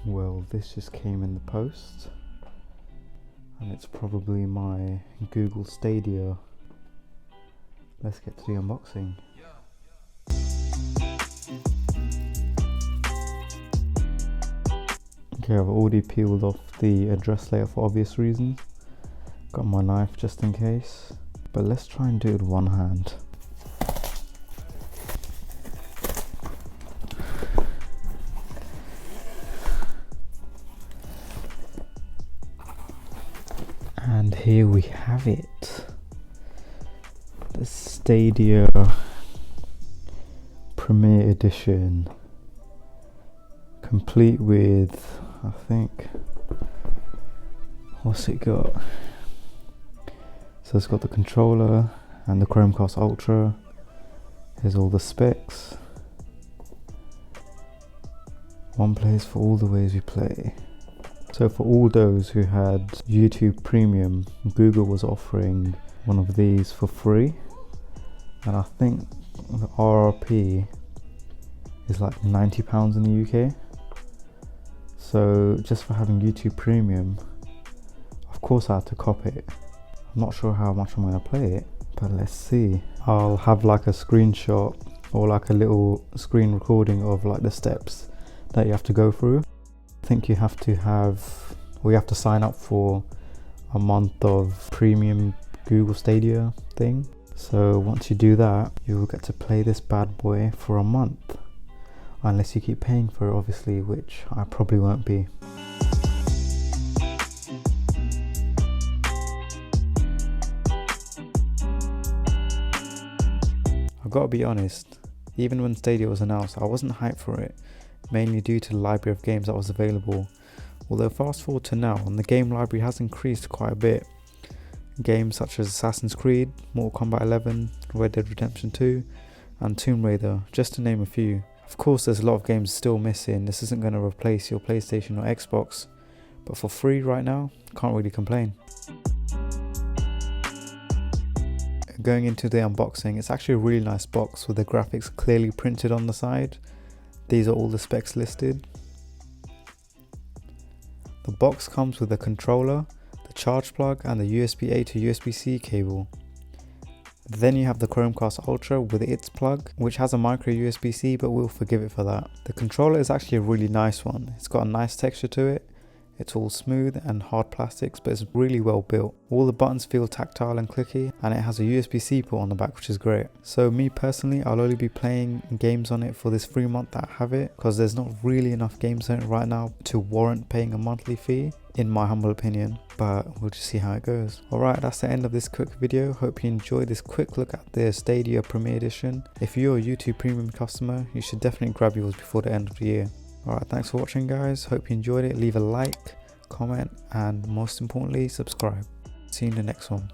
Well, this just came in the post, and it's probably my Google Stadia. Let's get to the unboxing. Okay, I've already peeled off the address layer for obvious reasons. Got my knife just in case, but let's try and do it with one hand. And here we have it, the Stadia Premier Edition, complete with, I think, what's it got? So it's got the controller and the Chromecast Ultra. Here's all the specs. One place for all the ways we play. So for all those who had YouTube Premium, Google was offering one of these for free, and I think the RRP is like £90 in the UK. So just for having YouTube Premium, of course I had to cop it. I'm not sure how much I'm going to play it, but let's see. I'll have like a screenshot or like a little screen recording of like the steps that you have to go through. I think you have to sign up for a month of premium Google Stadia thing. So once you do that, you'll get to play this bad boy for a month, unless you keep paying for it, obviously, which I probably won't be. I've got to be honest, even when Stadia was announced, I wasn't hyped for it, mainly due to the library of games that was available. Although fast forward to now, and the game library has increased quite a bit. Games such as Assassin's Creed, Mortal Kombat 11, Red Dead Redemption 2 and Tomb Raider, just to name a few. Of course there's a lot of games still missing. This isn't going to replace your PlayStation or Xbox, but for free right now, can't really complain. Going into the unboxing, it's actually a really nice box with the graphics clearly printed on the side. These are all the specs listed. The box comes with a controller, the charge plug and the USB-A to USB-C cable. Then you have the Chromecast Ultra with its plug, which has a micro USB-C, but we'll forgive it for that. The controller is actually a really nice one. It's got a nice texture to it. It's all smooth and hard plastics, but it's really well built. All the buttons feel tactile and clicky, and it has a USB-C port on the back, which is great. So me personally, I'll only be playing games on it for this free month that I have it, because there's not really enough games on it right now to warrant paying a monthly fee, in my humble opinion, but we'll just see how it goes. Alright, that's the end of this quick video. Hope you enjoyed this quick look at the Stadia Premier Edition. If you're a YouTube Premium customer, you should definitely grab yours before the end of the year. Alright, thanks for watching guys, hope you enjoyed it. Leave a like, comment and most importantly subscribe. See you in the next one.